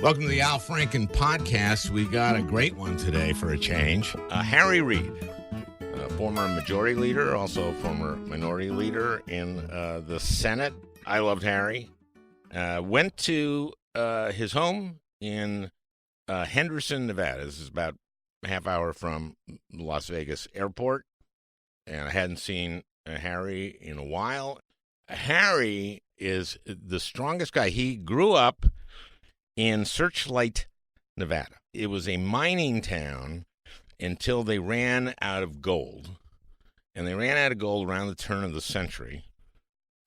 Welcome to the Franken Podcast. We got a great one today for a change. Harry Reid, former majority leader, also former minority leader in the Senate. I loved Harry. Went to his home in Henderson, Nevada. This is about a half hour from Las Vegas airport. And I hadn't seen Harry in a while. Harry is the strongest guy. He grew up in Searchlight, Nevada. It was a mining town until they ran out of gold. And they ran out of gold around the turn of the century,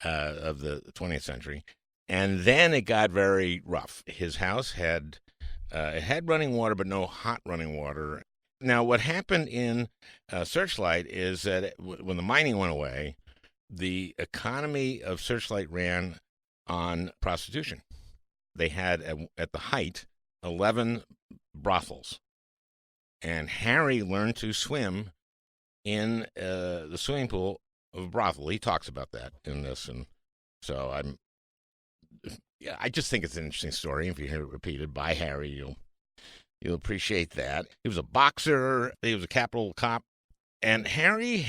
of the 20th century. And then it got very rough. His house had running water, but no hot running water. Now, what happened in Searchlight is that when the mining went away, the economy of Searchlight ran on prostitution. They had, at the height, 11 brothels. And Harry learned to swim in the swimming pool of a brothel. He talks about that in this. And so I just think it's an interesting story. If you hear it repeated by Harry, you'll appreciate that. He was a boxer. He was a Capitol cop. And Harry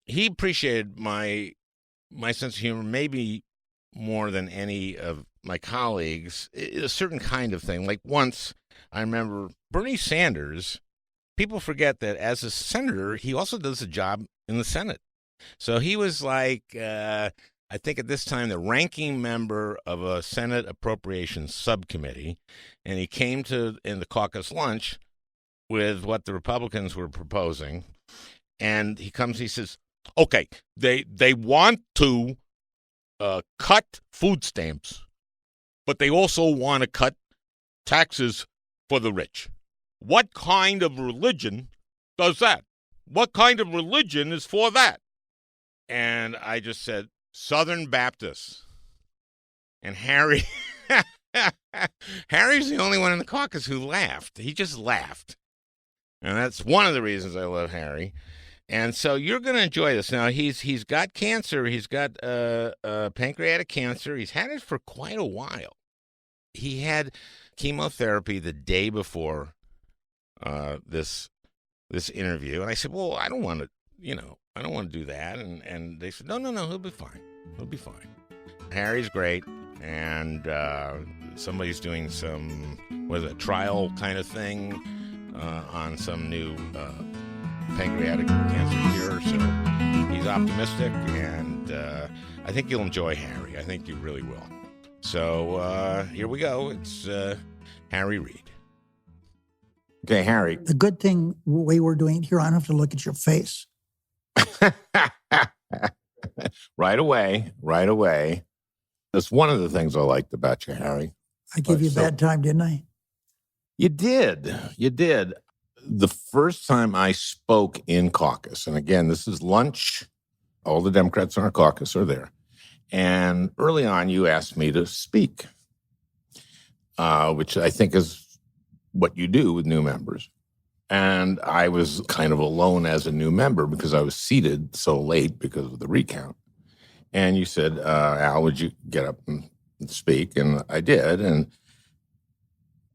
he appreciated my sense of humor maybe more than any of my colleagues, a certain kind of thing. Like once, I remember Bernie Sanders, people forget that as a senator, he also does a job in the Senate. So he was like, I think at this time, the ranking member of a Senate Appropriations Subcommittee, and he came in the caucus lunch with what the Republicans were proposing, and he says, okay, they want to cut food stamps, but they also want to cut taxes for the rich. What kind of religion does that? What kind of religion is for that? And I just said, Southern Baptists. And Harry's the only one in the caucus who laughed. He just laughed. And that's one of the reasons I love Harry. And so you're going to enjoy this. Now, he's got cancer. He's got pancreatic cancer. He's had it for quite a while. He had chemotherapy the day before this interview. And I said, well, I don't want to do that. And they said, no, he'll be fine. He'll be fine. Harry's great. And somebody's doing some, trial kind of thing on some new pancreatic cancer cure. So he's optimistic, and I think you'll enjoy Harry. I think you really will. So here we go. It's Harry Reid. Okay, Harry. The good thing we were doing here, I don't have to look at your face. Right away. That's one of the things I liked about you, Harry. I gave you a bad time, didn't I? You did. The first time I spoke in caucus, and again, this is lunch. All the Democrats in our caucus are there. And early on, you asked me to speak, which I think is what you do with new members. And I was kind of alone as a new member because I was seated so late because of the recount. And you said, Al, would you get up and speak? And I did. And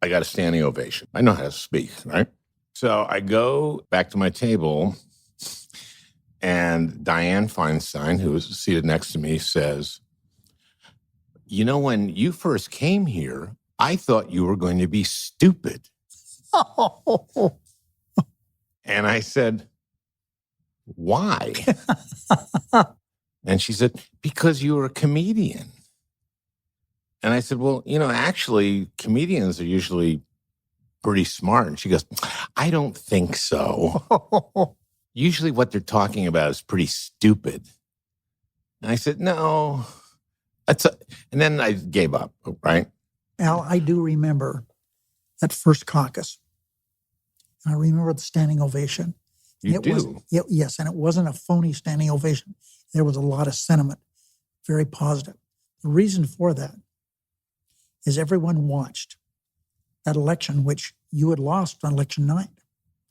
I got a standing ovation. I know how to speak, right? So I go back to my table, and Dianne Feinstein, who was seated next to me, says, when you first came here, I thought you were going to be stupid. And I said, why? And she said, because you were a comedian. And I said, well, actually, comedians are usually pretty smart. And she goes, I don't think so. Usually what they're talking about is pretty stupid. And I said, no. And then I gave up, right? Al, I do remember that first caucus. And I remember the standing ovation. You do? Yes, and it wasn't a phony standing ovation. There was a lot of sentiment, very positive. The reason for that is everyone watched that election, which you had lost on election night.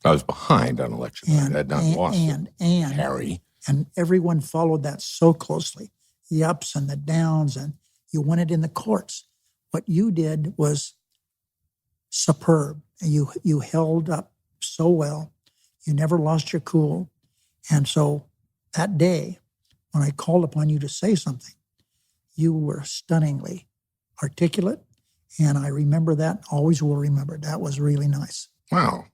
I was behind on election night. I had not lost it, Harry. And everyone followed that so closely, the ups and the downs, and you won it in the courts. What you did was superb. You held up so well. You never lost your cool. And so that day, when I called upon you to say something, you were stunningly articulate. And I remember that, always will remember. That was really nice. Wow.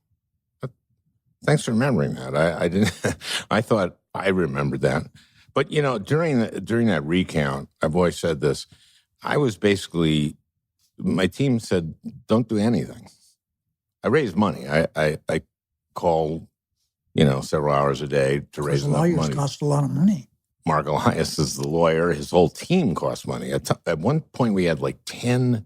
Thanks for remembering that. I didn't. I thought I remembered that. But, during that recount, I've always said this. I was basically, my team said, don't do anything. I raised money. I call, several hours a day to raise enough money. Lawyers cost a lot of money. Mark Elias is the lawyer. His whole team cost money. At one point, we had like 10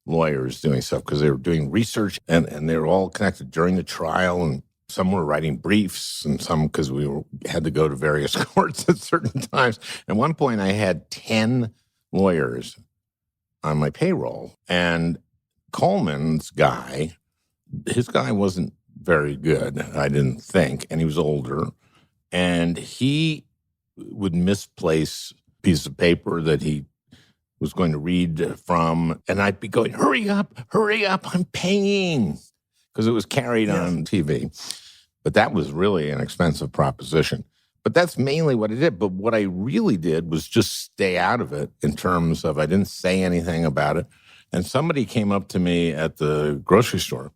lawyers doing stuff because they were doing research and they were all connected during the trial. And some were writing briefs and some because had to go to various courts at certain times. At one point, I had 10 lawyers on my payroll. And Coleman's guy, his guy wasn't very good, I didn't think, and he was older. And he would misplace a piece of paper that he was going to read from, and I'd be going, hurry up, I'm paying, because it was carried on TV. But that was really an expensive proposition. But that's mainly what I did. But what I really did was just stay out of it in terms of I didn't say anything about it. And somebody came up to me at the grocery store,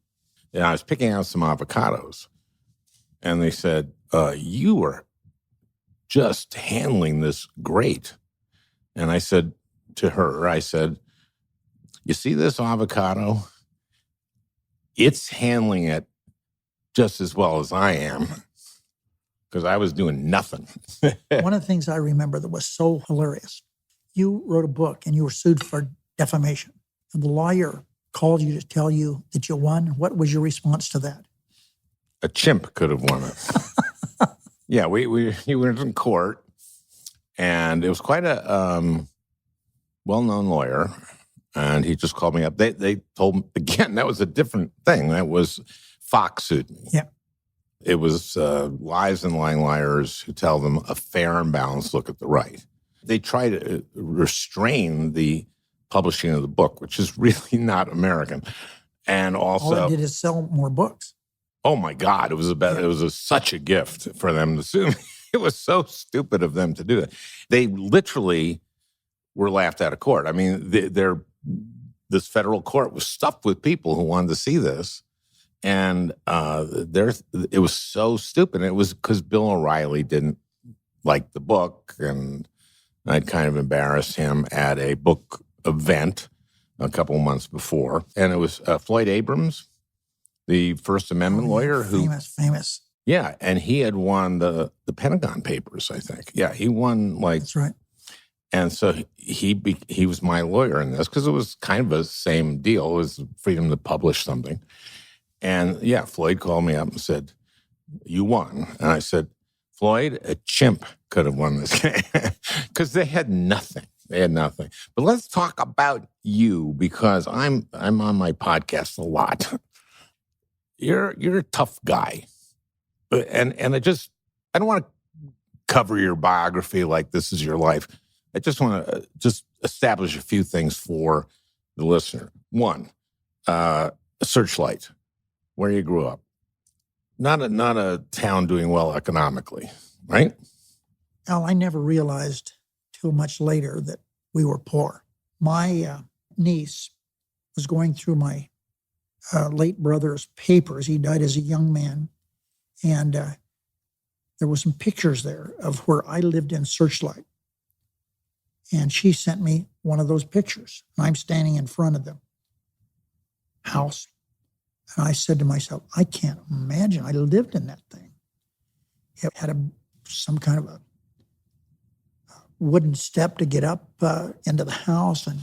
and I was picking out some avocados. And they said, you are just handling this great. And I said to her, you see this avocado? It's handling it just as well as I am, because I was doing nothing. One of the things I remember that was so hilarious, you wrote a book and you were sued for defamation. And the lawyer called you to tell you that you won. What was your response to that? A chimp could have won it. Yeah, we were in court, and it was quite a well-known lawyer, and he just called me up. They told me, again, that was a different thing. That was Fox sued me. Yeah. It was lies and lying liars who tell them a fair and balanced look at the right. They try to restrain the publishing of the book, which is really not American. And also, all it did is sell more books. Oh my God! It was such a gift for them to sue me. It was so stupid of them to do that. They literally were laughed out of court. I mean, this federal court was stuffed with people who wanted to see this, and it was so stupid. It was because Bill O'Reilly didn't like the book, and I'd kind of embarrassed him at a book event a couple of months before, and it was Floyd Abrams, the First Amendment lawyer who... Famous. Yeah, and he had won the Pentagon Papers, I think. Yeah, he won That's right. And so he was my lawyer in this because it was kind of a same deal. It was freedom to publish something. And yeah, Floyd called me up and said, you won. And I said, Floyd, a chimp could have won this game because they had nothing. But let's talk about you, because I'm on my podcast a lot. You're a tough guy. And I don't want to cover your biography like this is your life. I just want to just establish a few things for the listener. One, Searchlight, where you grew up. Not a town doing well economically, right? Al, I never realized till much later that we were poor. My niece was going through my late brother's papers. He died as a young man. And there were some pictures there of where I lived in Searchlight. And she sent me one of those pictures. And I'm standing in front of the house. And I said to myself, I can't imagine I lived in that thing. It had some kind of a wooden step to get up into the house. And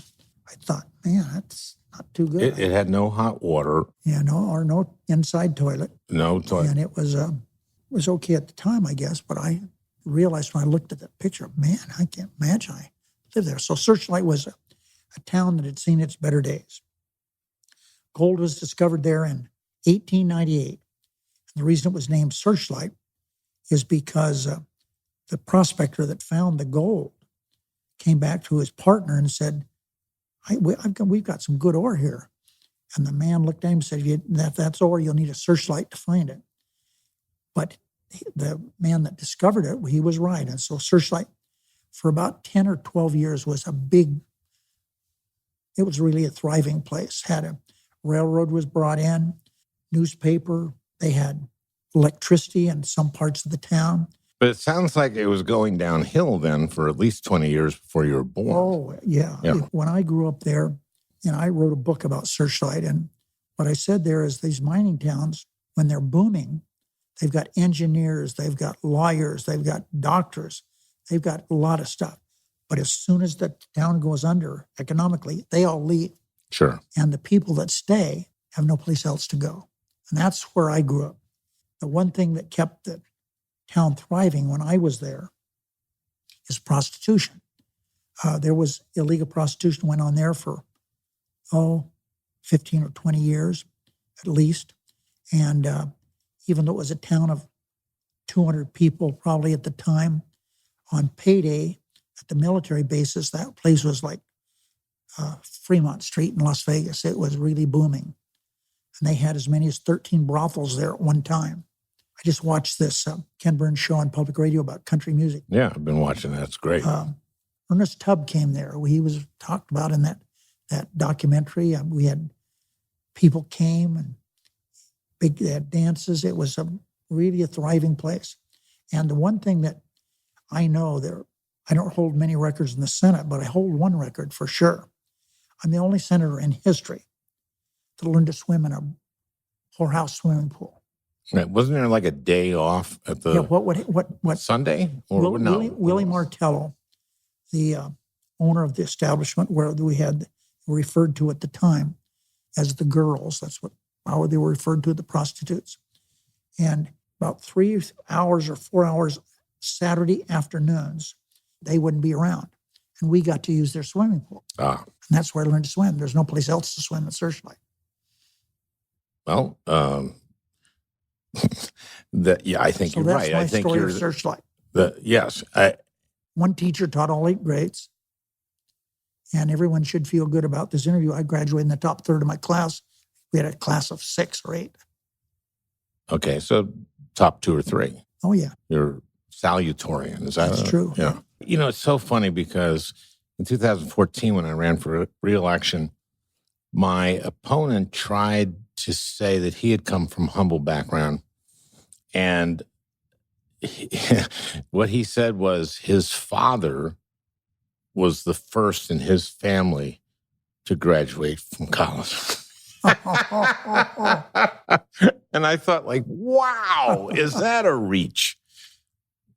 I thought, man, that's not too good. It had no hot water. Yeah, no inside toilet. No toilet. And it was okay at the time, I guess. But I realized when I looked at that picture, man, I can't imagine I lived there. So Searchlight was a town that had seen its better days. Gold was discovered there in 1898. And the reason it was named Searchlight is because the prospector that found the gold came back to his partner and said, we've got some good ore here. And the man looked at him and said, if that's over, you'll need a searchlight to find it. But the man that discovered it, he was right. And so searchlight for about 10 or 12 years was it was really a thriving place. Had a railroad was brought in, newspaper, they had electricity in some parts of the town. But it sounds like it was going downhill then for at least 20 years before you were born. Oh, yeah. When I grew up there, and I wrote a book about Searchlight, and what I said there is these mining towns, when they're booming, they've got engineers, they've got lawyers, they've got doctors, they've got a lot of stuff. But as soon as the town goes under economically, they all leave. Sure. And the people that stay have no place else to go. And that's where I grew up. The one thing that kept the town thriving when I was there is prostitution. There was illegal prostitution went on there for, 15 or 20 years at least. And even though it was a town of 200 people probably at the time, on payday at the military bases, that place was like Fremont Street in Las Vegas. It was really booming. And they had as many as 13 brothels there at one time. I just watched this Ken Burns show on public radio about country music. Yeah, I've been watching that. It's great. Ernest Tubb came there. He was talked about in that documentary. We had people came and they had dances. It was really a thriving place. And the one thing that I know there, I don't hold many records in the Senate, but I hold one record for sure. I'm the only senator in history to learn to swim in a whorehouse swimming pool. Right. Wasn't there like a day off at the what Sunday? Or no? Willie Martello, the owner of the establishment where we had referred to at the time as the girls. That's how they were referred to, the prostitutes. And about 3 hours or 4 hours Saturday afternoons, they wouldn't be around. And we got to use their swimming pool. And that's where I learned to swim. There's no place else to swim at Searchlight. Well, I think so you're right. I think story of Searchlight. Yes. One teacher taught all 8 grades. And everyone should feel good about this interview. I graduated in the top third of my class. We had a class of 6 or 8. Okay, so top 2 or 3. Oh, yeah. You're salutatorian. Is that That's true. Yeah. You know, it's so funny because in 2014, when I ran for re-election, my opponent tried to say that he had come from humble background. And what he said was his father was the first in his family to graduate from college. And I thought, like, wow, is that a reach?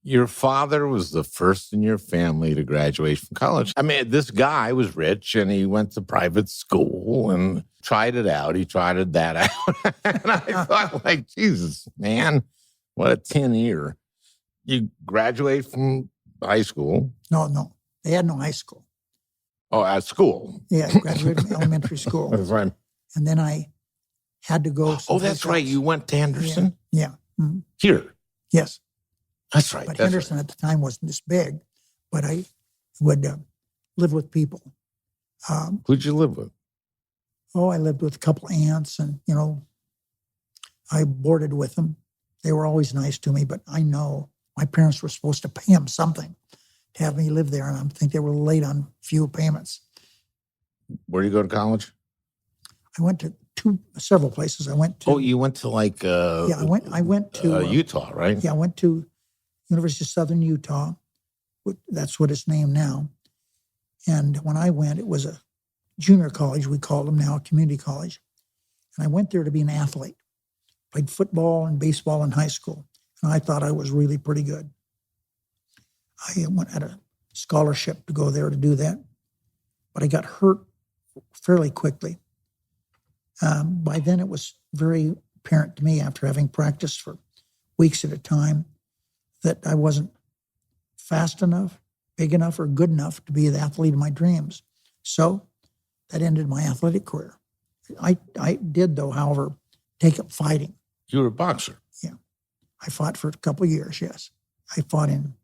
Your father was the first in your family to graduate from college. I mean, this guy was rich and he went to private school and tried it out. He tried that out. And I thought, like, Jesus, man, what a tin ear. You graduate from high school. No. They had no high school. Oh, at school. Yeah, graduated from elementary school. That's right. And then I had to go. Oh, that's right. You went to Henderson? Yeah. Mm-hmm. Here? Yes. That's right. But Henderson at the time wasn't this big, but I would live with people. Who'd you live with? I lived with a couple of aunts and, I boarded with them. They were always nice to me, but I know my parents were supposed to pay them something to have me live there, and I think they were late on few payments. Where did you go to college? I went to several places. I went to. Oh, you went to like. I went to Utah, right? Yeah, I went to University of Southern Utah. That's what it's named now. And when I went, it was a junior college. We call them now a community college. And I went there to be an athlete. Played football and baseball in high school, and I thought I was really pretty good. I had a scholarship to go there to do that, but I got hurt fairly quickly. By then, it was very apparent to me after having practiced for weeks at a time that I wasn't fast enough, big enough, or good enough to be the athlete of my dreams. So that ended my athletic career. I did, though, however, take up fighting. You were a boxer? Yeah. I fought for a couple of years, yes. I fought in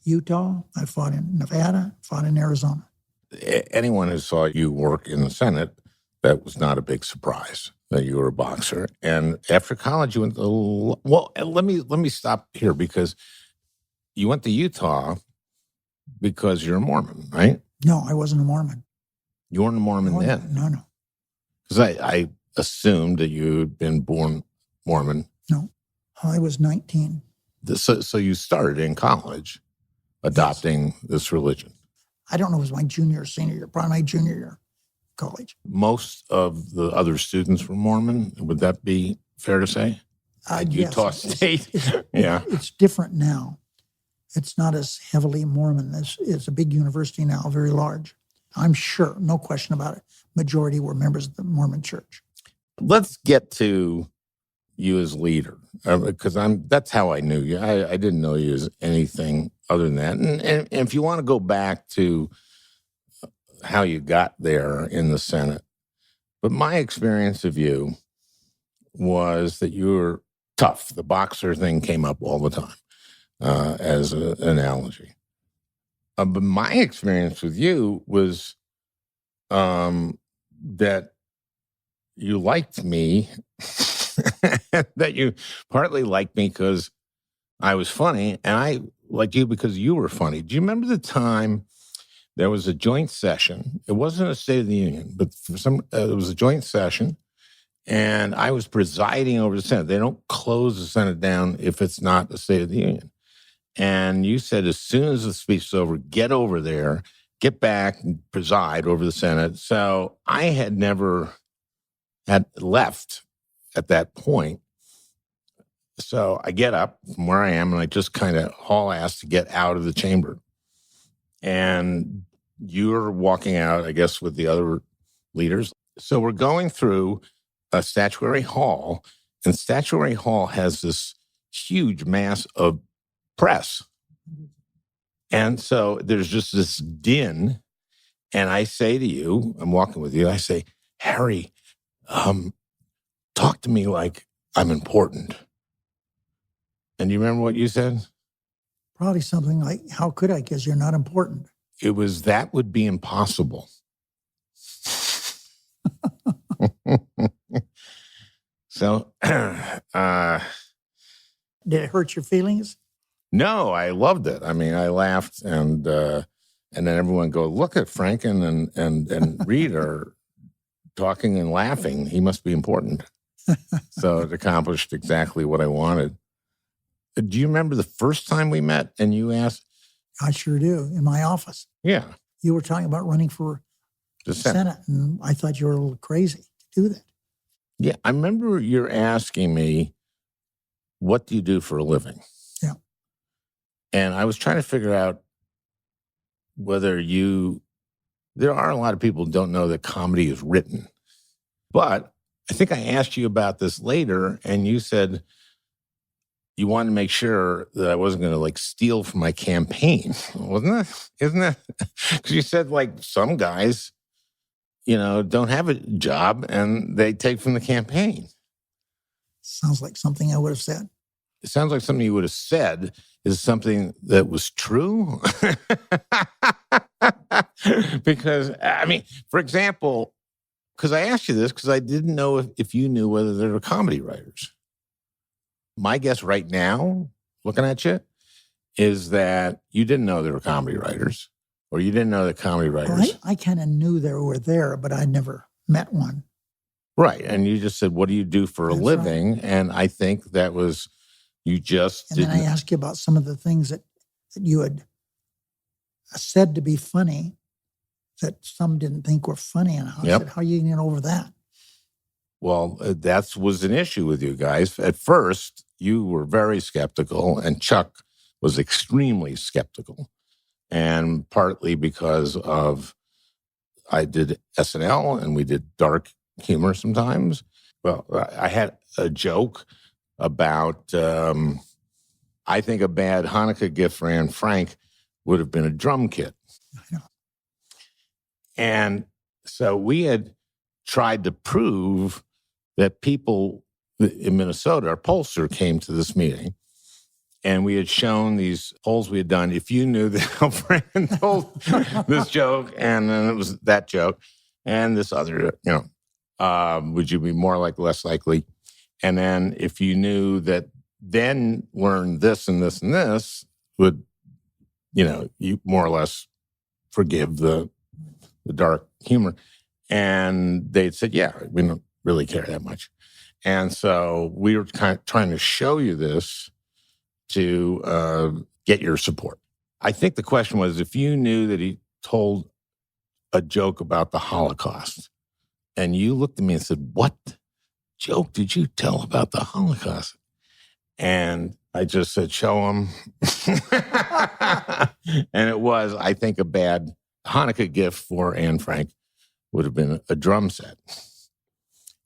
Utah, I fought in Nevada, fought in Arizona. Anyone who saw you work in the Senate that was not a big surprise that you were a boxer. And after college, you went to, well, let me stop here, because you went to Utah because you're a Mormon, right? No, I wasn't a Mormon. You weren't a Mormon then? No. Because I assumed that you'd been born Mormon. No, I was 19. So you started in college adopting this religion. I don't know, it was my junior or senior year, probably my junior year of college. Most of the other students were Mormon. Would that be fair to say? At Utah State? Yeah. It's different now. It's not as heavily Mormon. It's a big university now, very large. I'm sure, no question about it, majority were members of the Mormon church. Let's get to you as leader, because that's how I knew you. I didn't know you as anything other than that. And if you want to go back to how you got there in the Senate, but my experience of you was that you were tough. The boxer thing came up all the time as an analogy. But my experience with you was that you liked me, that you partly liked me because I was funny, and I liked you because you were funny. Do you remember the time there was a joint session? It wasn't a State of the Union, but it was a joint session, and I was presiding over the Senate. They don't close the Senate down if it's not a State of the Union. And you said, as soon as the speech is over, get over there, get back and preside over the Senate. So I had never had left at that point. So I get up from where I am and I just kind of haul ass to get out of the chamber. And you're walking out, I guess, with the other leaders. So we're going through a statuary hall, and statuary hall has this huge mass of press. And so there's just this din. And I say to you, I'm walking with you, I say, Harry, talk to me like I'm important. And do you remember what you said? Probably something like, how could I? Because you're not important. It was, that would be impossible. So, did it hurt your feelings? No, I loved it. I mean, I laughed, and then everyone go, look at Franken and Reid are talking and laughing. He must be important. So it accomplished exactly what I wanted. Do you remember the first time we met and you asked? I sure do, in my office. Yeah. You were talking about running for the Senate, and I thought you were a little crazy to do that. Yeah, I remember you're asking me, what do you do for a living? Yeah. And I was trying to figure out whether there are a lot of people who don't know that comedy is written. But I think I asked you about this later, and you said you wanted to make sure that I wasn't going to like steal from my campaign, wasn't it? Isn't that? Because you said like some guys, don't have a job and they take from the campaign. Sounds like something I would have said. It sounds like something you would have said is something that was true. Because, I mean, for example, because I asked you this because I didn't know if you knew whether there were comedy writers. My guess right now, looking at you, is that you didn't know there were comedy writers, or you didn't know that comedy writers. Well, I kind of knew they were there, but I'd never met one. Right. And you just said, what do you do for a living? Right. And I think that was, you just And then I asked you about some of the things that you had said to be funny that some didn't think were funny. And I said, how are you getting over that? Well, that was an issue with you guys. At first, you were very skeptical, and Chuck was extremely skeptical. And partly because of, I did SNL, and we did dark humor sometimes. Well, I had a joke about, I think a bad Hanukkah gift for Anne Frank would have been a drum kit. I know. And so we had tried to prove that people in Minnesota, our pollster came to this meeting, and we had shown these polls we had done. If you knew that Fran told this joke, and then it was that joke, and this other, would you be more like, less likely? And then if you knew that, then learn this and this and this, would, you more or less forgive the dark humor. And they'd said, yeah, we don't really care that much. And so we were kind of trying to show you this to get your support. I think the question was, if you knew that he told a joke about the Holocaust, and you looked at me and said, what joke did you tell about the Holocaust? And I just said, show him. And it was, I think, a bad Hanukkah gift for Anne Frank would have been a drum set.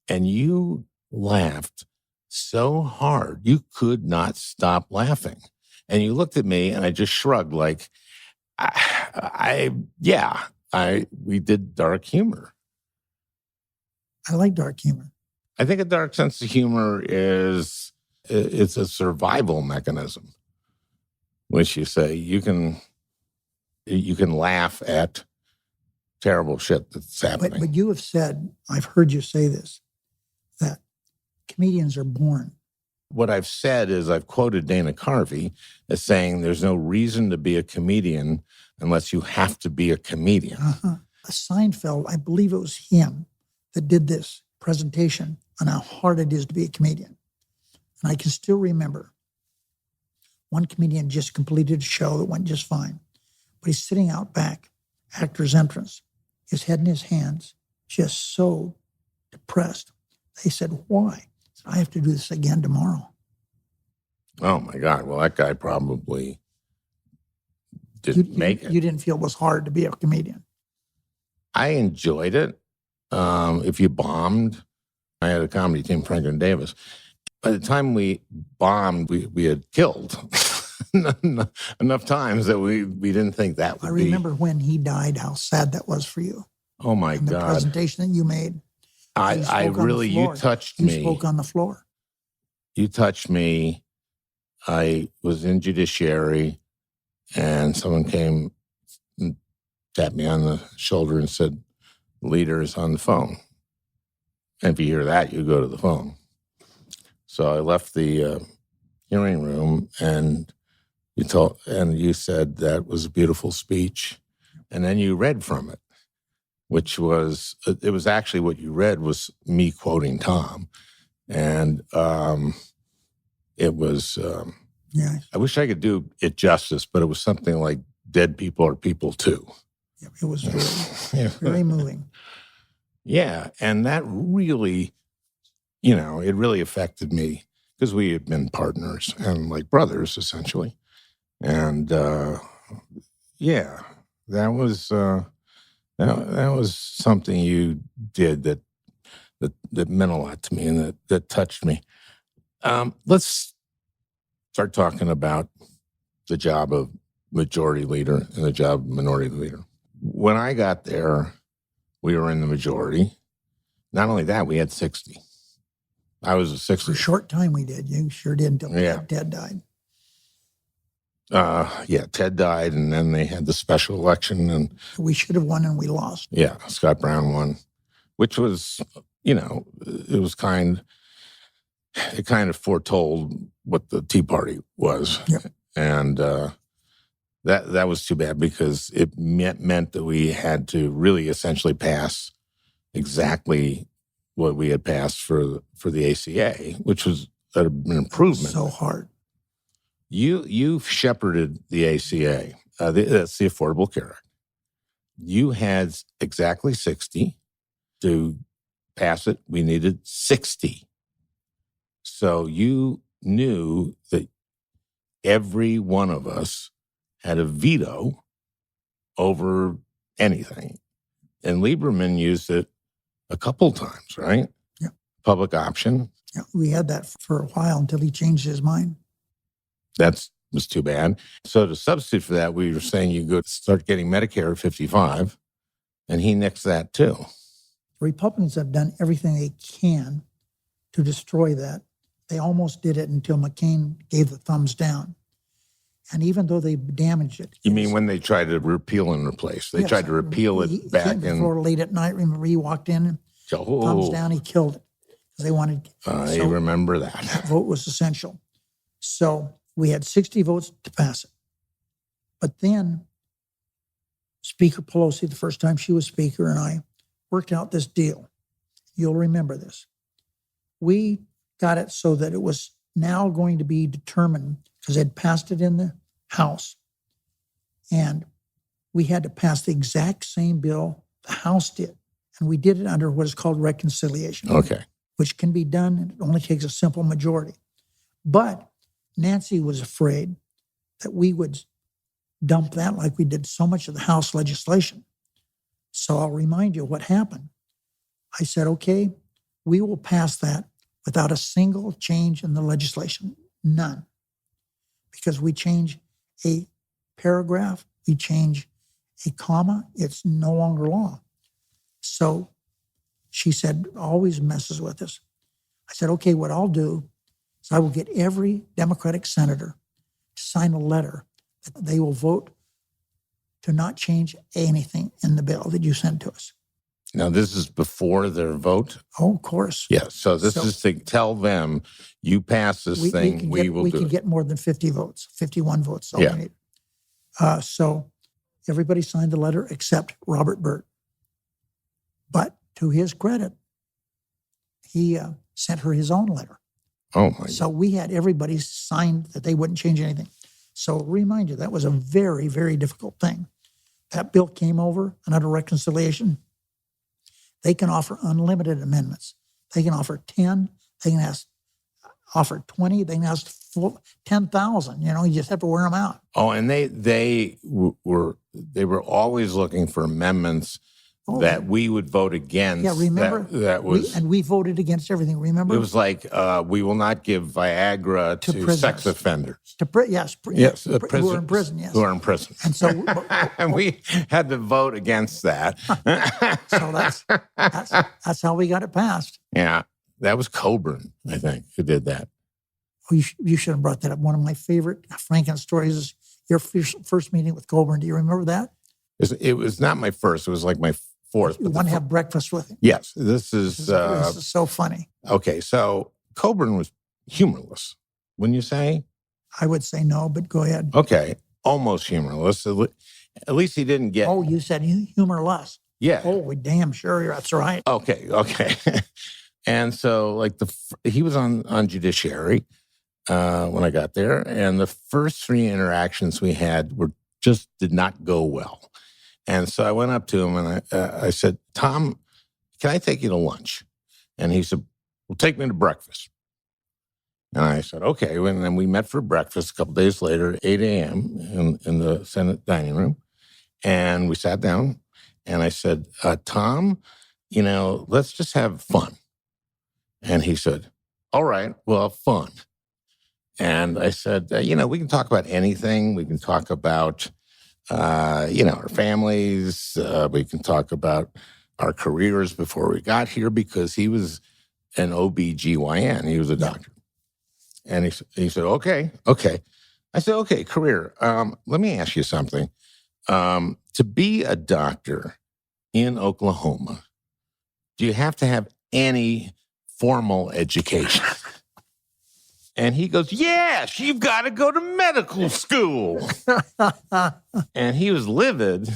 And you laughed so hard, you could not stop laughing. And you looked at me and I just shrugged like, we did dark humor. I like dark humor. I think a dark sense of humor it's a survival mechanism, which you say you can laugh at terrible shit that's happening. But you have said, I've heard you say this, that comedians are born. What I've said is I've quoted Dana Carvey as saying there's no reason to be a comedian unless you have to be a comedian. Seinfeld, I believe it was him that did this presentation on how hard it is to be a comedian. And I can still remember one comedian just completed a show that went just fine, but he's sitting out back, actor's entrance, his head in his hands, just so depressed. They said, why? He said, I have to do this again tomorrow. Oh, my God. Well, that guy probably didn't make it. You didn't feel it was hard to be a comedian? I enjoyed it. If you bombed, I had a comedy team, Franken Davis. By the time we bombed, we had killed enough times that we didn't think that would be. I remember when he died, how sad that was for you. Oh, my and God. The presentation that you made. You touched me. You spoke on the floor. You touched me. I was in judiciary, and someone came and tapped me on the shoulder and said, leader is on the phone. And if you hear that, you go to the phone. So I left the hearing room, and you said that was a beautiful speech, and then you read from it, which was actually what you read was me quoting Tom, and it was. I wish I could do it justice, but it was something like "Dead people are people too." Yeah, it was very moving. Yeah, and that really, it really affected me because we had been partners and like brothers essentially, and that was that was something you did that meant a lot to me and that touched me. Let's start talking about the job of majority leader and the job of minority leader. When I got there, we were in the majority. Not only that, we had 60. I was a 60. For a short time we did. You sure did until Ted died. Ted died, and then they had the special election. And we should have won, and we lost. Yeah, Scott Brown won, which was, it was kind of foretold what the Tea Party was. Yep. And that was too bad because it meant that we had to really essentially pass exactly what we had passed for the ACA, which was an improvement. So hard. You shepherded the ACA. That's the Affordable Care Act. You had exactly 60. To pass it, we needed 60. So you knew that every one of us had a veto over anything. And Lieberman used it a couple times, right? Yeah. Public option. Yeah, we had that for a while until he changed his mind. That was too bad. So to substitute for that, we were saying you go start getting Medicare at 55, and he nixed that too. Republicans have done everything they can to destroy that. They almost did it until McCain gave the thumbs down. And even though they damaged it. You mean when they tried to repeal and replace? They tried to repeal it back in. Before late at night, remember he walked in Thumbs down, he killed it. Because they wanted... I remember that. That vote was essential. So we had 60 votes to pass it. But then Speaker Pelosi, the first time she was Speaker, and I worked out this deal. You'll remember this. We got it so that it was now going to be determined, because they'd passed it in the House, and we had to pass the exact same bill the House did. And we did it under what is called reconciliation. Okay. Which can be done, and it only takes a simple majority. But Nancy was afraid that we would dump that like we did so much of the House legislation. So I'll remind you what happened. I said, okay, we will pass that without a single change in the legislation. None. Because we change a paragraph, we change a comma, it's no longer law. So she said, always messes with us. I said, okay, what I'll do is I will get every Democratic senator to sign a letter that they will vote to not change anything in the bill that you send to us. Now, this is before their vote? Oh, of course. Yeah, so this is to tell them, you pass this thing, we will do it. We can get more than 50 votes, 51 votes. Yeah. We need. So everybody signed the letter except Robert Burt. But to his credit, he sent her his own letter. Oh, my God. So we had everybody signed that they wouldn't change anything. So remind you, that was a very, very difficult thing. That bill came over, and under reconciliation, they can offer unlimited amendments. They can offer 10. They can offer 20. They can ask 10,000. You just have to wear them out. Oh, and they were always looking for amendments that we would vote against. Yeah, remember? That was... we voted against everything, remember? It was like, we will not give Viagra to sex offenders. Yes, who are in prison, yes. Who are in prison. And so... and we had to vote against that. So that's how we got it passed. Yeah, that was Coburn, I think, who did that. Oh, you should have brought that up. One of my favorite Franken stories is your first meeting with Coburn. Do you remember that? It was not my first. It was like my fourth. You want to have breakfast with him? Yes. This is so funny. Okay, so Coburn was humorless, wouldn't you say? I would say no, but go ahead. Okay, almost humorless. At least he didn't get... Oh, you said humorless. Yeah. Oh, we damn sure that's right. Okay. And so, like, he was on Judiciary when I got there, and the first 3 interactions we had just did not go well. And so I went up to him and I said, Tom, can I take you to lunch? And he said, well, take me to breakfast. And I said, okay. And then we met for breakfast a couple days later at 8 a.m. in the Senate dining room. And we sat down and I said, Tom, let's just have fun. And he said, all right, well, fun. And I said, we can talk about anything. We can talk about, our families. We can talk about our careers before we got here, because he was an OBGYN. He was a doctor. And he said, okay. I said, okay, career. Let me ask you something. To be a doctor in Oklahoma, do you have to have any formal education? And he goes, yes, you've got to go to medical school. And he was livid.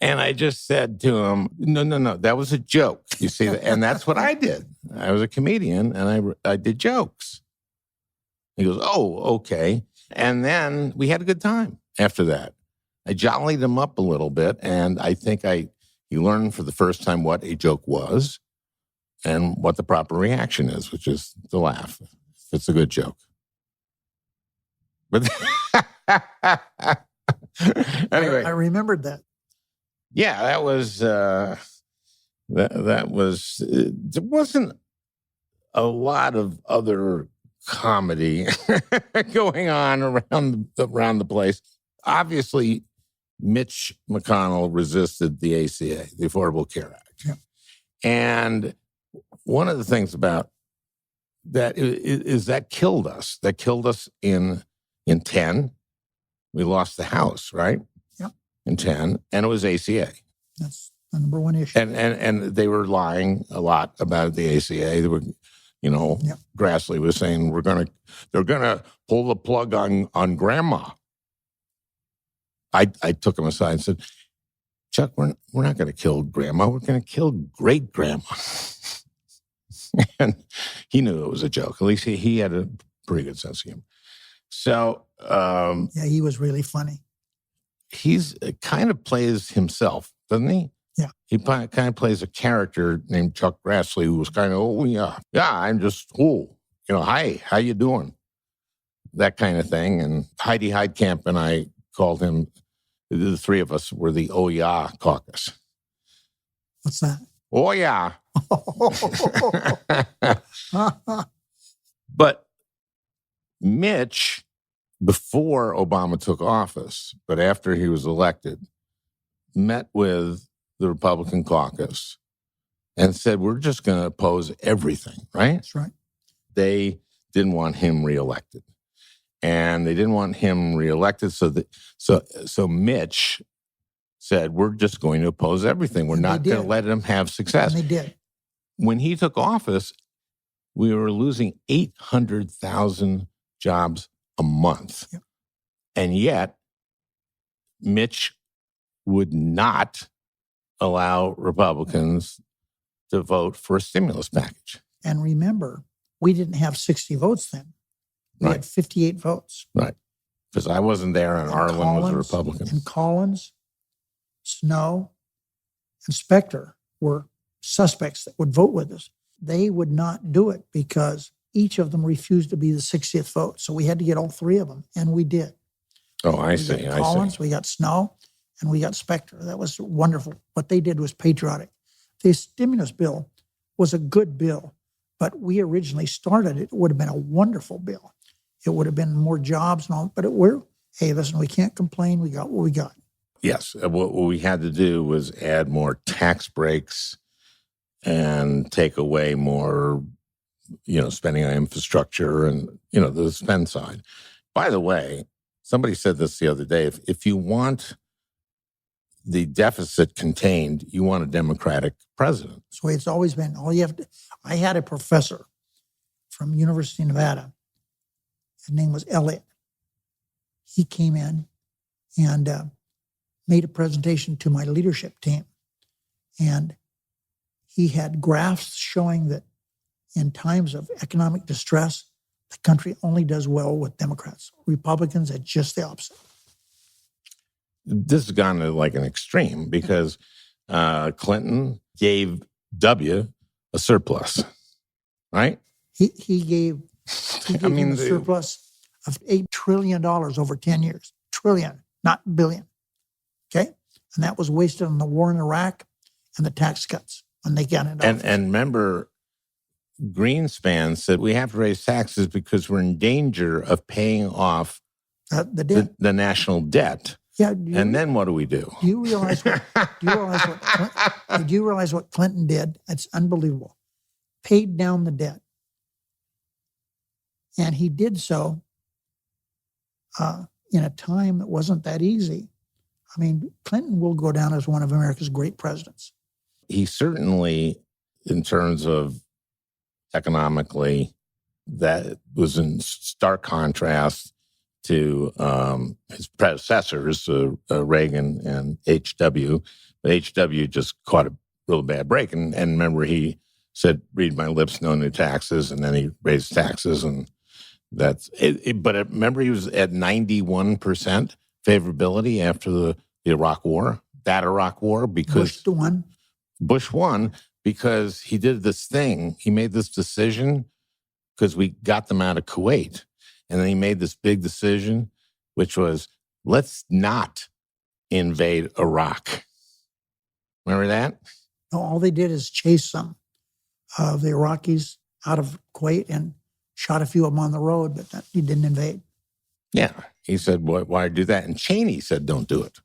And I just said to him, no, that was a joke. You see, and that's what I did. I was a comedian, and I did jokes. He goes, oh, okay. And then we had a good time after that. I jollied him up a little bit, and I think he learned for the first time what a joke was and what the proper reaction is, which is to laugh. It's a good joke. But anyway, I remembered that. Yeah, that was that was. There wasn't a lot of other comedy going on around the place. Obviously, Mitch McConnell resisted the ACA, the Affordable Care Act, and one of the things about that is that killed us. That killed us in 10. We lost the House, right? Yeah. In 10, and it was ACA. The number one issue. And they were lying a lot about the ACA. They were, Yep. Grassley was saying they're gonna pull the plug on grandma. I took him aside and said, Chuck, we're not going to kill grandma. We're going to kill great grandma. And he knew it was a joke. At least he had a pretty good sense of humor. So Yeah, he was really funny. he's kind of plays himself, doesn't he? Yeah. He kind of plays a character named Chuck Grassley, who was kind of, oh, yeah, I'm just cool. Hi, how you doing? That kind of thing. And Heidi Heidkamp and I called him, the three of us were the Oh Yeah caucus. What's that? Oh, yeah. But Mitch, before Obama took office, but after he was elected, met with the Republican caucus and said, we're just going to oppose everything, right? That's right. They didn't want him reelected. And they didn't want him reelected. So Mitch said, we're just going to oppose everything. We're not going to let him have success. And they did. When he took office, we were losing 800,000 jobs a month. Yep. And yet, Mitch would not allow Republicans to vote for a stimulus package. And remember, we didn't have 60 votes then. We had 58 votes. Right. Because I wasn't there and Arlen was a Republican. And Collins, Snow, and Specter were suspects that would vote with us. They would not do it because each of them refused to be the 60th vote. So we had to get all three of them, and we did. Oh, I see. We got Collins, we got Snow, and we got Specter. That was wonderful. What they did was patriotic. The stimulus bill was a good bill, but we originally started it. It would have been a wonderful bill. It would have been more jobs and all, but hey, listen, we can't complain. We got what we got. Yes. What we had to do was add more tax breaks and take away more, spending on infrastructure and, the spend side. By the way, somebody said this the other day, if you want the deficit contained, you want a Democratic president. So it's always been, I had a professor from University of Nevada. His name was Elliott. He came in and made a presentation to my leadership team. And he had graphs showing that in times of economic distress, the country only does well with Democrats. Republicans are just the opposite. This has gone to like an extreme because Clinton gave W a surplus, right? He gave him a surplus of $8 trillion over 10 years. Trillion, not billion. Okay? And that was wasted on the war in Iraq and the tax cuts when they got into office. And remember, Greenspan said we have to raise taxes because we're in danger of paying off the debt. The national debt. Yeah. And then what do we do? Do you realize what Clinton did? It's unbelievable. Paid down the debt. And he did so in a time that wasn't that easy. I mean, Clinton will go down as one of America's great presidents. He certainly, in terms of economically, that was in stark contrast to his predecessors, Reagan and H.W. But H.W. just caught a real bad break. And remember, he said, read my lips, no new taxes. And then he raised taxes. And that's it. But remember, he was at 91% favorability after the Iraq War, that Iraq War, because Bush won because he did this thing. He made this decision because we got them out of Kuwait. And then he made this big decision, which was, let's not invade Iraq. Remember that? No, all they did is chase some of the Iraqis out of Kuwait and shot a few of them on the road, but he didn't invade. Yeah. He said, why do that? And Cheney said, don't do it.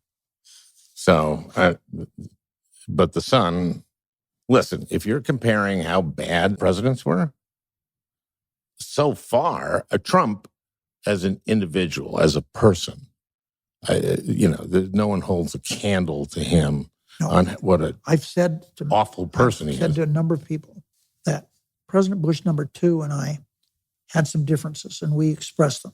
So, but the son, listen, if you're comparing how bad presidents were, so far, Trump as an individual, as a person, no one holds a candle to him No. on what an I've said to awful person he I've said is. to a number of people that President Bush #2 and I had some differences, and we expressed them.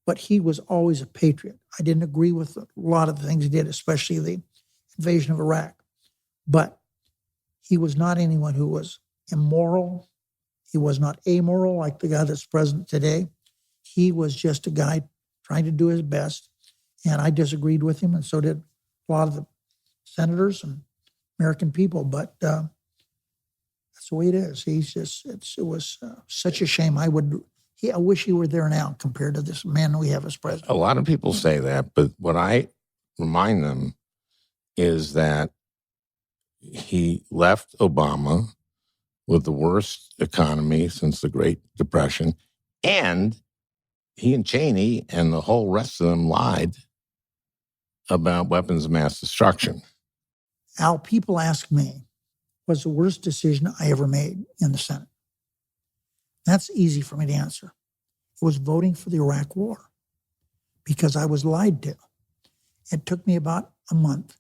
But he was always a patriot. I didn't agree with a lot of the things he did, especially the invasion of Iraq. But he was not anyone who was immoral. He was not amoral like the guy that's president today. He was just a guy trying to do his best. And I disagreed with him, and so did a lot of the senators and American people. But that's the way it is. It was such a shame. I wish he were there now compared to this man we have as president. A lot of people say that, but what I remind them is that he left Obama with the worst economy since the Great Depression, and he and Cheney and the whole rest of them lied about weapons of mass destruction. Al, people ask me, was the worst decision I ever made in the Senate? That's easy for me to answer. It was voting for the Iraq War because I was lied to. It took me about a month,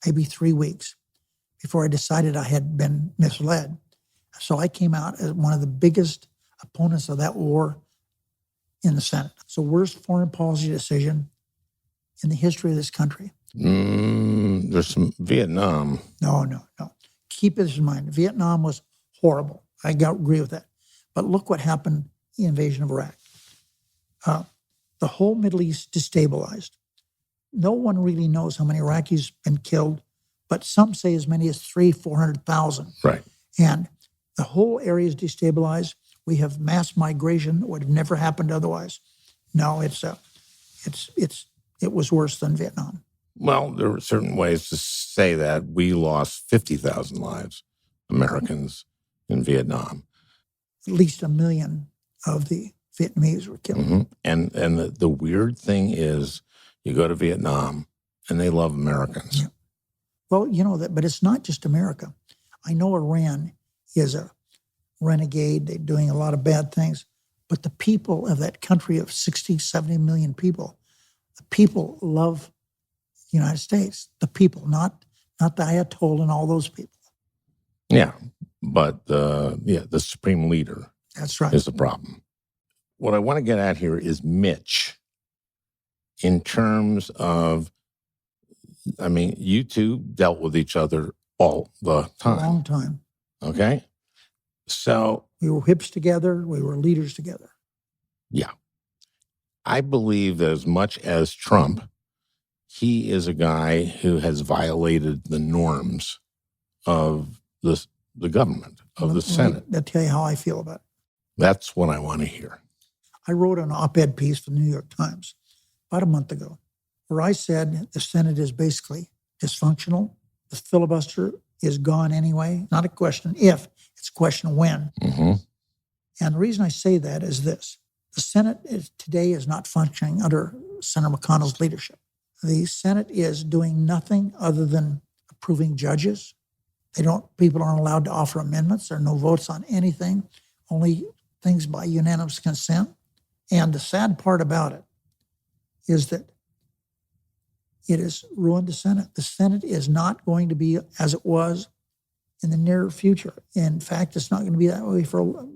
maybe 3 weeks, before I decided I had been misled. So I came out as one of the biggest opponents of that war in the Senate. It's the worst foreign policy decision in the history of this country. There's some Vietnam. No. Keep this in mind. Vietnam was horrible. I agree with that. But look what happened in the invasion of Iraq. The whole Middle East destabilized. No one really knows how many Iraqis have been killed, but some say as many as 400,000. Right. And the whole area is destabilized. We have mass migration that would have never happened otherwise. No, it was worse than Vietnam. Well, there are certain ways to say that. We lost 50,000 lives, Americans, in Vietnam. At least 1 million of the Vietnamese were killed. Mm-hmm. And the weird thing is, you go to Vietnam, and they love Americans. Yeah. Well, you know that, but it's not just America. I know Iran is a renegade. They're doing a lot of bad things. But the people of that country of 60, 70 million people, the people love the United States. The people, not the Ayatollah and all those people. Yeah, but the supreme leader That's right. is the problem. What I want to get at here is Mitch in terms of, I mean, you two dealt with each other all the time. A long time. Okay? So we were whips together. We were leaders together. Yeah. I believe that as much as Trump, he is a guy who has violated the norms of the government, of the Senate. I'll tell you how I feel about it. That's what I want to hear. I wrote an op-ed piece for the New York Times about a month ago where I said the Senate is basically dysfunctional. The filibuster is gone anyway. Not a question if, it's a question when. Mm-hmm. And the reason I say that is this. The Senate today is not functioning under Senator McConnell's leadership. The Senate is doing nothing other than approving judges. People aren't allowed to offer amendments. There are no votes on anything, only things by unanimous consent. And the sad part about it is that it has ruined the Senate. The Senate is not going to be as it was in the near future. In fact, it's not going to be that way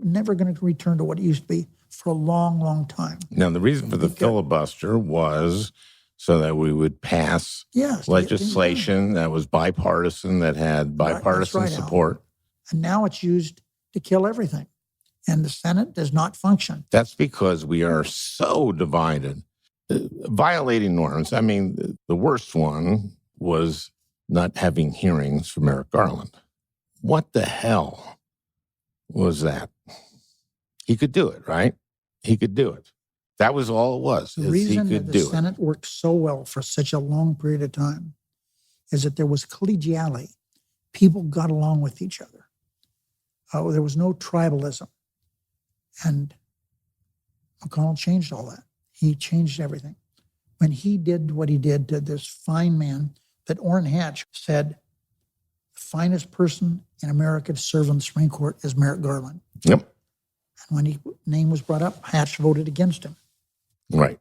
never going to return to what it used to be for a long, long time. Now, the reason for the filibuster was so that we would pass legislation that was bipartisan, that had bipartisan support. And now it's used to kill everything. And the Senate does not function. That's because we are so divided. Violating norms. I mean, the worst one was not having hearings for Merrick Garland. What the hell was that? He could do it, right? He could do it. That was all it was. The reason that the Senate worked so well for such a long period of time is that there was collegiality. People got along with each other. There was no tribalism. And McConnell changed all that. He changed everything. When he did what he did to this fine man that Orrin Hatch said, the finest person in America to serve on the Supreme Court is Merrick Garland. Yep. And when his name was brought up, Hatch voted against him. Right.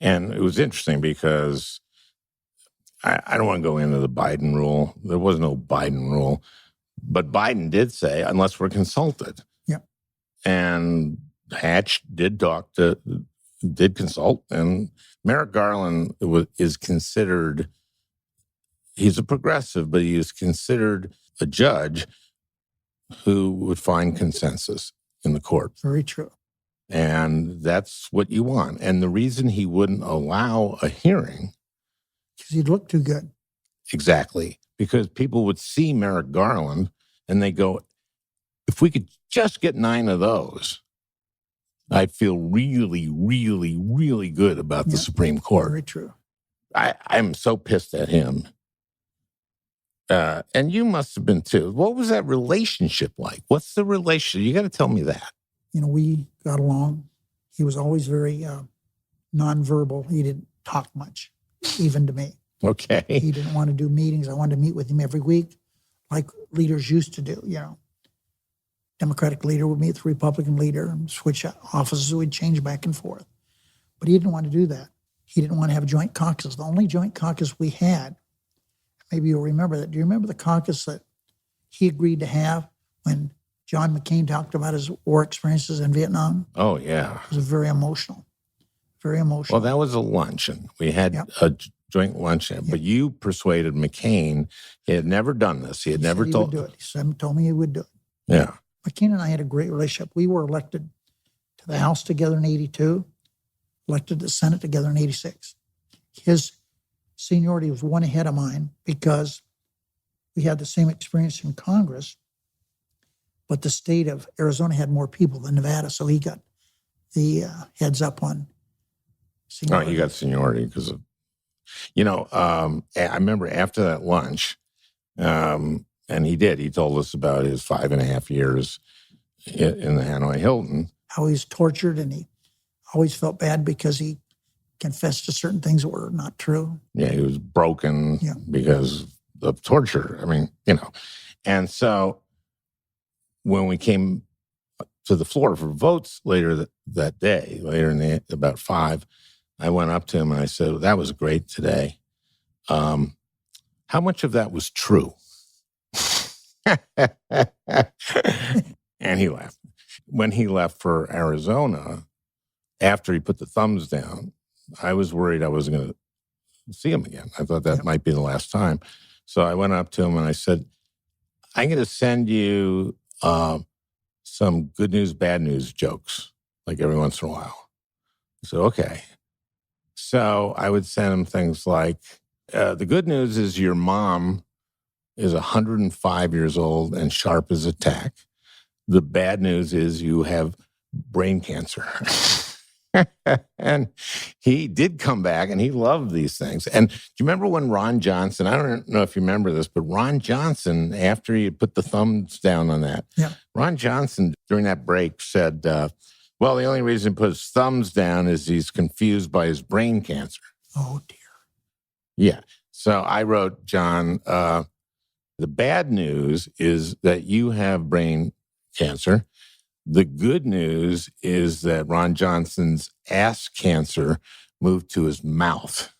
And it was interesting because I don't want to go into the Biden rule. There was no Biden rule. But Biden did say, unless we're consulted. Yeah. And Hatch did consult. And Merrick Garland is considered, he's a progressive, but he is considered a judge who would find consensus in the court. Very true. And that's what you want. And the reason he wouldn't allow a hearing, because he'd look too good. Exactly. Because people would see Merrick Garland and they go, if we could just get 9 of those, I'd feel really, really, really good about the Supreme Court. Very true. I'm so pissed at him. And you must have been too. What was that relationship like? What's the relationship? You got to tell me that. We got along. He was always very nonverbal. He didn't talk much, even to me. Okay. He didn't want to do meetings. I wanted to meet with him every week, like leaders used to do, Democratic leader would meet with the Republican leader, and switch offices, we'd change back and forth. But he didn't want to do that. He didn't want to have joint caucuses. The only joint caucus we had, maybe you'll remember that. Do you remember the caucus that he agreed to have when John McCain talked about his war experiences in Vietnam? Oh, yeah. It was very emotional. Very emotional. Well, that was a luncheon. We had a joint luncheon. But you persuaded McCain. He had never done this. He never told. He would do it. He told me he would do it. Yeah. McCain and I had a great relationship. We were elected to the House together in 82, elected to the Senate together in 86. His seniority was one ahead of mine because we had the same experience in Congress, but the state of Arizona had more people than Nevada, so he got the heads up on seniority. Oh, he got seniority because of, I remember after that lunch, and he told us about his 5.5 years in the Hanoi Hilton. How he was tortured, and he always felt bad because he confessed to certain things that were not true. Yeah, he was broken because of torture. And so when we came to the floor for votes later that day, about 5, I went up to him and I said, that was great today. How much of that was true? And he laughed. When he left for Arizona, after he put the thumbs down, I was worried I wasn't going to see him again. I thought that might be the last time. So I went up to him and I said, I'm going to send you some good news, bad news jokes, like every once in a while. I said, okay. So I would send him things like, the good news is your mom is 105 years old and sharp as a tack. The bad news is you have brain cancer. And he did come back and he loved these things. And do you remember when Ron Johnson, I don't know if you remember this, but Ron Johnson, after he put the thumbs down on that, Ron Johnson during that break said, well, the only reason he put his thumbs down is he's confused by his brain cancer. Oh, dear. Yeah. So I wrote, John, the bad news is that you have brain cancer. The good news is that Ron Johnson's ass cancer moved to his mouth.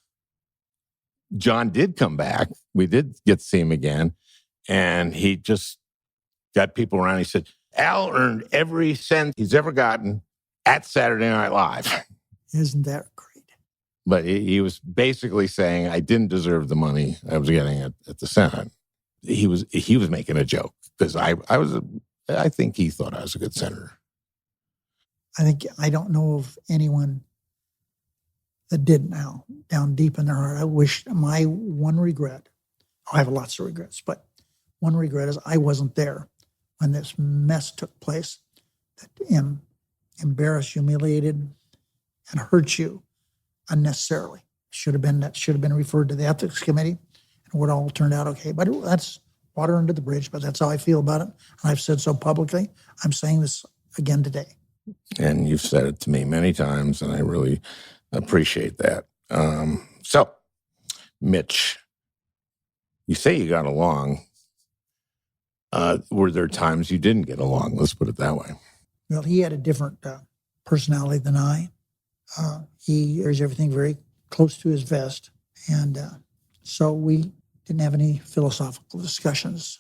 John did come back. We did get to see him again. And he just got people around. He said, Al earned every cent he's ever gotten at Saturday Night Live. Isn't that great? But he was basically saying, I didn't deserve the money I was getting at the Senate. He was making a joke because I think he thought I was a good senator. I don't know of anyone that did now, down deep in their heart. I wish my one regret, I have lots of regrets, but one regret is I wasn't there when this mess took place that embarrassed, humiliated, and hurt you unnecessarily. That should have been referred to the ethics committee, and it would all turned out okay. But that's water under the bridge, but that's how I feel about it. And I've said so publicly. I'm saying this again today. And you've said it to me many times, and I really appreciate that. So, Mitch, you say you got along. Were there times you didn't get along? Let's put it that way. Well, he had a different personality than I. He wears everything very close to his vest, and So we didn't have any philosophical discussions.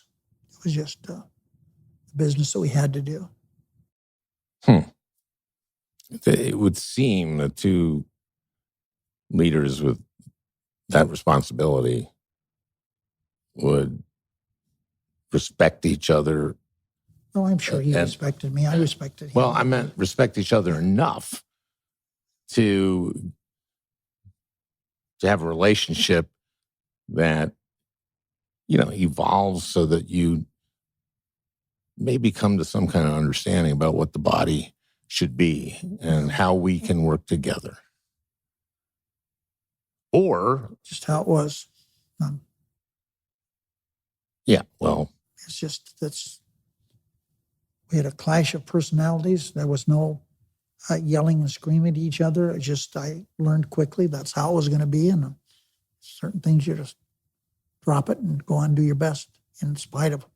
It was just the business that we had to do. It would seem the two leaders with that responsibility would respect each other. Oh, I'm sure he respected me. I respected him. Well, I meant respect each other enough to have a relationship that, evolves so that you maybe come to some kind of understanding about what the body should be and how we can work together. Or just how it was. Yeah, well, it's just we had a clash of personalities. There was no yelling and screaming at each other. I learned quickly that's how it was going to be. And certain things you just drop it and go on and do your best in spite of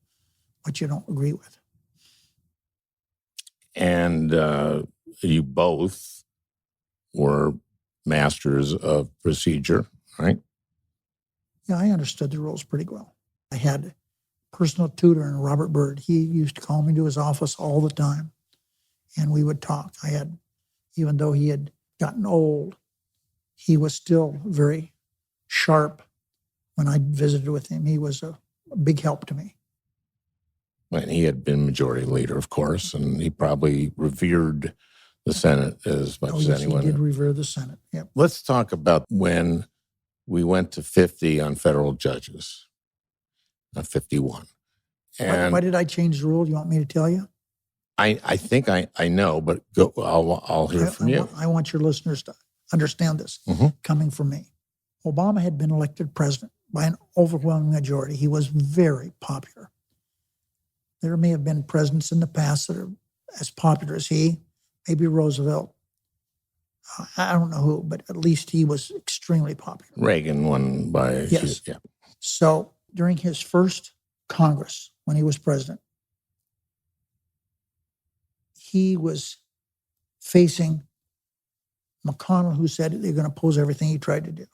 what you don't agree with. And you both were masters of procedure, right? Yeah, I understood the rules pretty well. I had a personal tutor in Robert Byrd. He used to call me to his office all the time, and we would talk. Even though he had gotten old, he was still very sharp. When I visited with him, he was a big help to me. And he had been majority leader, of course, and he probably revered the Senate as much as anyone. He did revere the Senate, yep. Let's talk about when we went to 50 on federal judges, 51. And why did I change the rule? You want me to tell you? I think I know, but go. I'll hear from you. I want your listeners to understand this coming from me. Obama had been elected president by an overwhelming majority. He was very popular. There may have been presidents in the past that are as popular as he, maybe Roosevelt. I don't know who, but at least he was extremely popular. Reagan won by yes. Yeah. So during his first Congress, when he was president, he was facing McConnell, who said they're going to oppose everything he tried to do.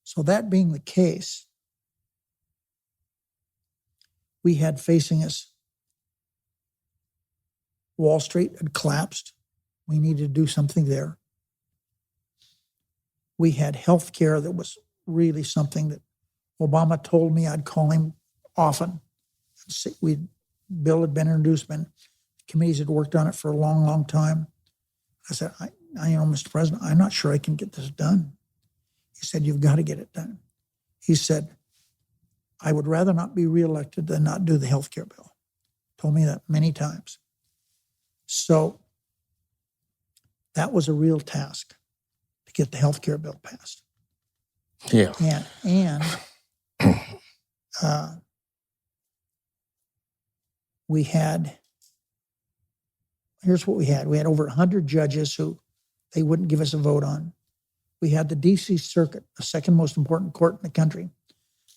So that being the case, we had facing us Wall Street had collapsed. We needed to do something there. We had health care that was really something that Obama told me I'd call him often. Bill had been introduced, committees had worked on it for a long, long time. I said, Mr. President, I'm not sure I can get this done. He said, you've got to get it done. He said, I would rather not be reelected than not do the health care bill. Told me that many times. So that was a real task to get the health care bill passed. Yeah. And we had, here's what we had. We had over 100 judges who they wouldn't give us a vote on. We had the D.C. Circuit, the second most important court in the country.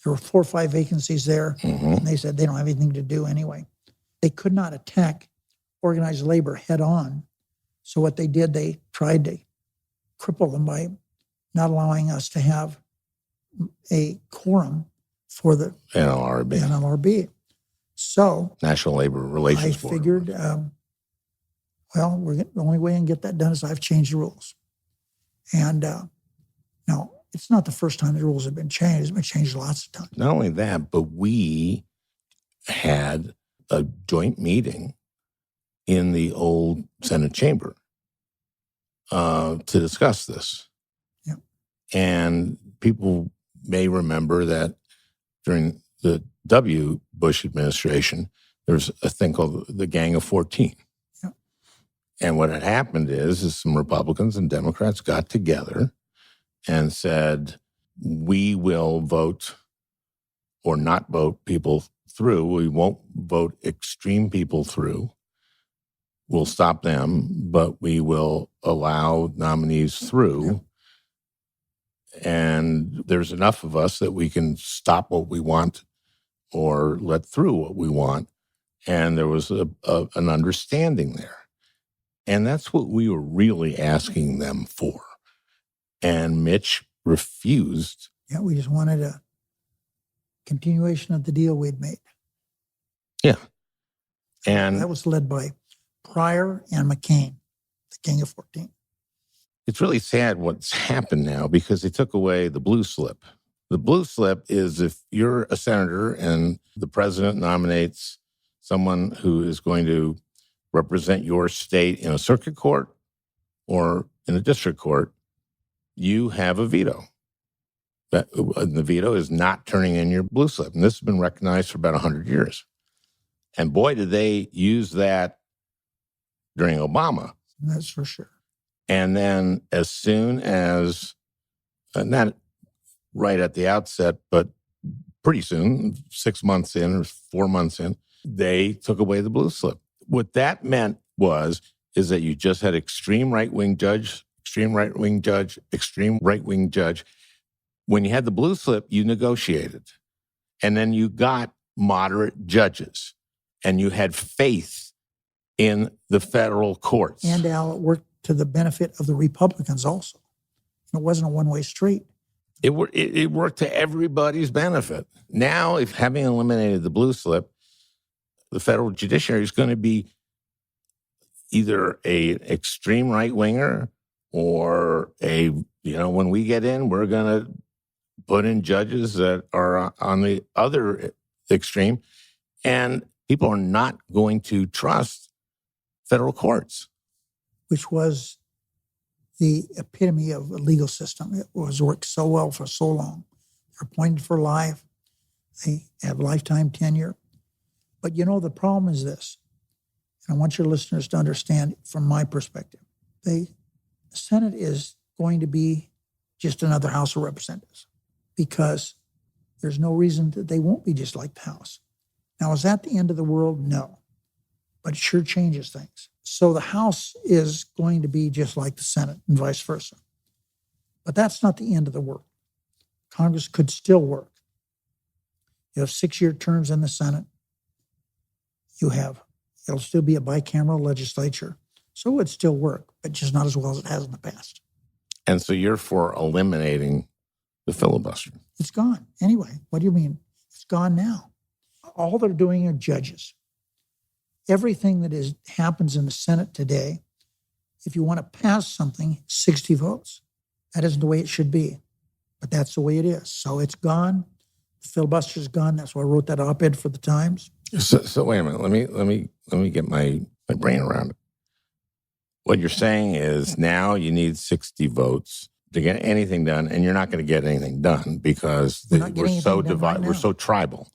There were 4 or 5 vacancies there, and they said they don't have anything to do anyway. They could not attack organized labor head on. So what they did, they tried to cripple them by not allowing us to have a quorum for the NLRB. So National Labor Relations Board. I figured, the only way I can get that done is I've changed the rules. And now, it's not the first time the rules have been changed. It's been changed lots of times. Not only that, but we had a joint meeting in the old Senate chamber to discuss this. Yep. And people may remember that during the W. Bush administration, there was a thing called the Gang of 14. Yep. And what had happened is some Republicans and Democrats got together and said, we will vote or not vote people through. We won't vote extreme people through. We'll stop them, but we will allow nominees through. And there's enough of us that we can stop what we want or let through what we want. And there was an understanding there. And that's what we were really asking them for. And Mitch refused Yeah, we just wanted a continuation of the deal we'd made. Yeah. And that was led by Pryor and McCain, the King of 14. It's really sad what's happened now because they took away the blue slip. The blue slip is if you're a senator and the president nominates someone who is going to represent your state in a circuit court or in a district court, you have a veto. The veto is not turning in your blue slip. And this has been recognized for about 100 years. And boy, did they use that during Obama. That's for sure. And then as soon as, not right at the outset, but pretty soon, 6 months in or 4 months in, they took away the blue slip. What that meant is that you just had extreme right-wing judge, extreme right-wing judge, extreme right-wing judge. When you had the blue slip, you negotiated. And then you got moderate judges. And you had faith in the federal courts. And Al, it worked to the benefit of the Republicans also. It wasn't a one-way street. It worked to everybody's benefit. Now, if having eliminated the blue slip, the federal judiciary is going to be either a extreme right-winger or when we get in, we're going to put in judges that are on the other extreme. And people are not going to trust federal courts. Which was the epitome of a legal system. It was worked so well for so long. They're appointed for life. They have lifetime tenure. But the problem is this, and I want your listeners to understand from my perspective. The Senate is going to be just another House of Representatives because there's no reason that they won't be just like the House. Now, is that the end of the world? No. But it sure changes things. So the House is going to be just like the Senate and vice versa. But that's not the end of the world. Congress could still work. You have 6-year terms in the Senate. It'll still be a bicameral legislature. So it would still work, but just not as well as it has in the past. And so you're for eliminating the filibuster. It's gone. Anyway, what do you mean? It's gone now. All they're doing are judges. Everything that happens in the Senate today, if you want to pass something, 60 votes. That isn't the way it should be, but that's the way it is. So it's gone. The filibuster's gone. That's why I wrote that op-ed for the Times. So wait a minute. Let me get my brain around it. What you're saying is now you need 60 votes to get anything done, and you're not going to get anything done because we're so divided. Right, we're so tribal.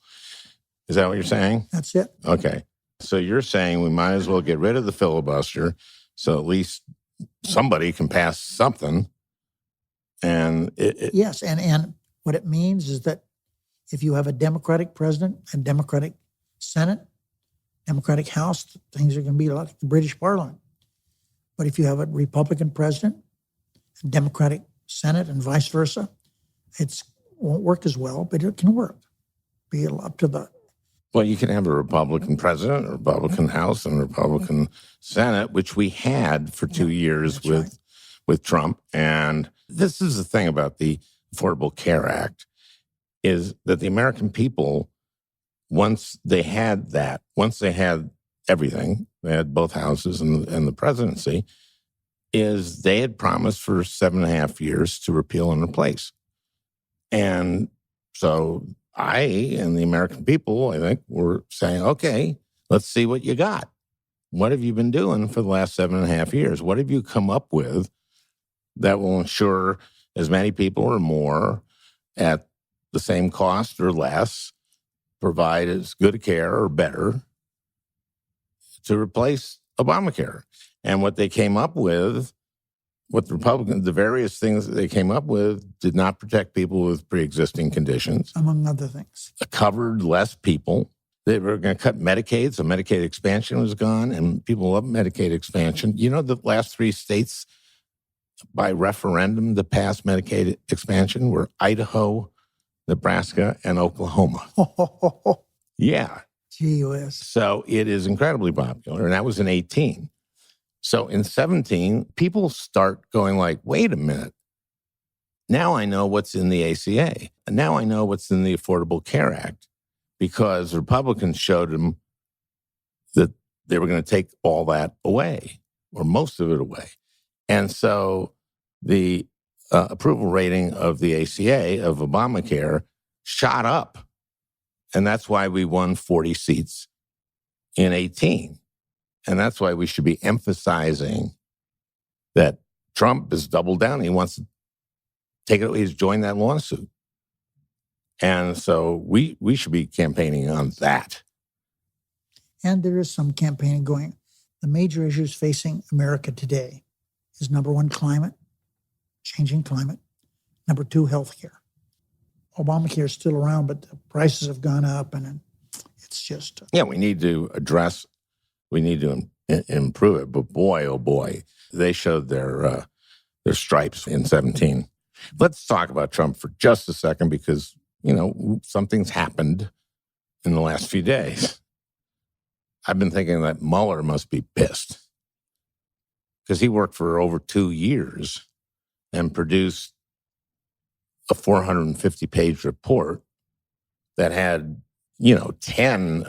Is that what you're saying? That's it. Okay. So you're saying we might as well get rid of the filibuster so at least somebody can pass something. And yes, and what it means is that if you have a Democratic president and Democratic Senate, Democratic House, things are going to be like the British Parliament. But if you have a Republican president, a Democratic Senate, and vice versa, it won't work as well, but it can work. Be up to the... Well, you can have a Republican president, a Republican House, and a Republican Senate, which we had for 2 years with Trump. And this is the thing about the Affordable Care Act, is that the American people, once they had everything, they had both houses and the presidency, is they had promised for 7.5 years to repeal and replace. And so I and the American people, I think, were saying, okay, let's see what you got. What have you been doing for the last 7.5 years? What have you come up with that will ensure as many people or more at the same cost or less provide as good a care or better to replace Obamacare? And what they came up with, what the Republicans, the various things that they came up with did not protect people with pre-existing conditions. Among other things. Covered less people. They were going to cut Medicaid, so Medicaid expansion was gone, and people love Medicaid expansion. You know, the last 3 states by referendum that passed Medicaid expansion were Idaho, Nebraska, and Oklahoma. Yeah. Gee whiz. So it is incredibly popular, and that was in 18. So in 17, people start going like, wait a minute. Now I know what's in the ACA. And now I know what's in the Affordable Care Act, because Republicans showed him that they were going to take all that away, or most of it away. And so the approval rating of the ACA, of Obamacare, shot up. And that's why we won 40 seats in 18. And that's why we should be emphasizing that Trump has doubled down. He wants to take it. He's joined that lawsuit. And so we should be campaigning on that. And there is some campaigning going. The major issues facing America today is number one, climate, changing climate. Number two, healthcare. Obamacare is still around, but the prices have gone up, and it's just... Yeah, we need to improve it. But boy, oh boy, they showed their stripes in 17. Let's talk about Trump for just a second, because, something's happened in the last few days. I've been thinking that Mueller must be pissed, because he worked for over 2 years and produced a 450-page report that had, 10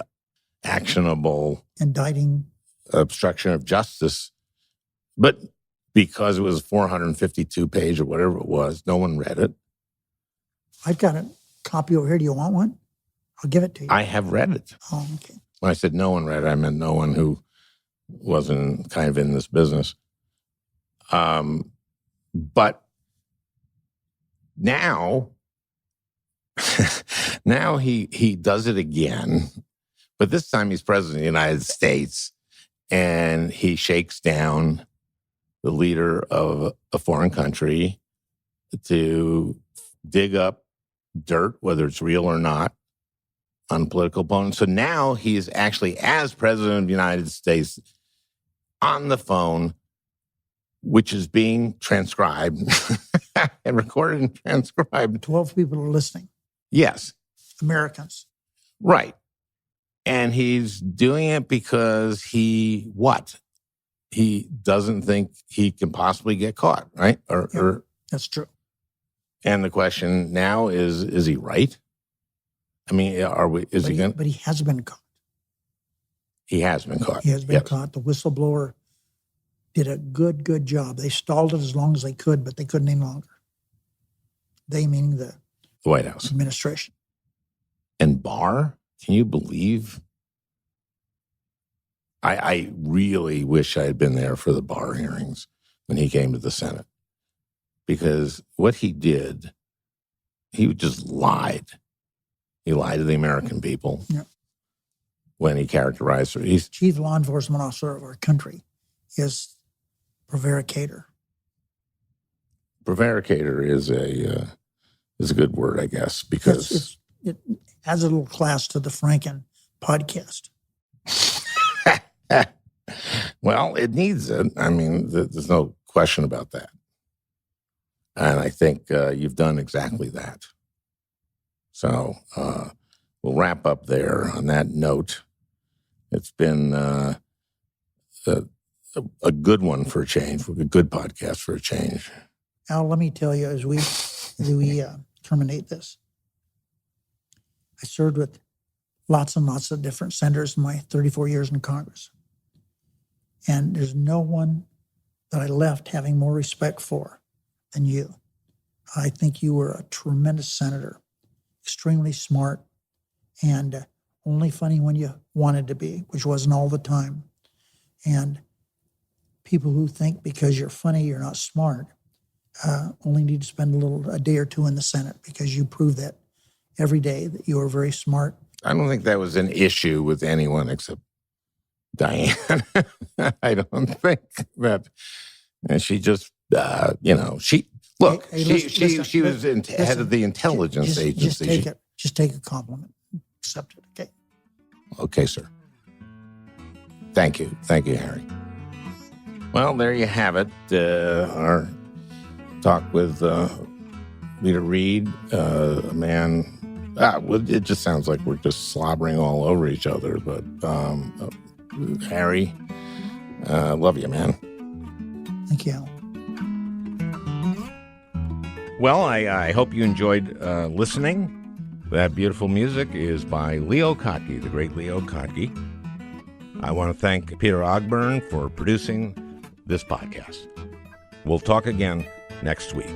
actionable indicting obstruction of justice. But because it was 452-page or whatever it was, no one read it. I've got a copy over here. Do you want one? I'll give it to you. I have read it. Oh, okay. When I said no one read it, I meant no one who wasn't kind of in this business. But now he does it again. But this time he's president of the United States, and he shakes down the leader of a foreign country to dig up dirt, whether it's real or not, on political opponents. So now he's actually, as president of the United States, on the phone, which is being transcribed and recorded and transcribed. 12 people are listening. Yes. Americans. Right. And he's doing it because he doesn't think he can possibly get caught, right? Or that's true. And the question now is he right? I mean, But he has been caught. He has been caught. He has been caught. The whistleblower did a good job. They stalled it as long as they could, but they couldn't any longer. They meaning the White House administration. And Barr, can you believe? I really wish I had been there for the Barr hearings when he came to the Senate, because what he did, he just lied. He lied to the American people when he characterized her. He's chief law enforcement officer of our country is prevaricator. Prevaricator is a good word, I guess, because it adds a little class to the Franken Podcast. Well, it needs it. I mean, there's no question about that. And I think you've done exactly that. So we'll wrap up there on that note. It's been a good one for a change, a good podcast for a change. Al, let me tell you, as we terminate this, I served with lots and lots of different senators in my 34 years in Congress. And there's no one that I left having more respect for than you. I think you were a tremendous senator, extremely smart, and only funny when you wanted to be, which wasn't all the time. And people who think because you're funny, you're not smart, only need to spend a day or two in the Senate, because you prove that every day that you are very smart. I don't think that was an issue with anyone except Diane. I don't think that. And she just, she was head of the intelligence agency. Just take a compliment. Accept it, okay? Okay, sir. Thank you, Harry. Well, there you have it. Our talk with Leader Reid, a man. It just sounds like we're just slobbering all over each other. But Harry, love you, man. Thank you. Well, I hope you enjoyed listening. That beautiful music is by Leo Kottke, the great Leo Kottke. I want to thank Peter Ogburn for producing this podcast. We'll talk again next week.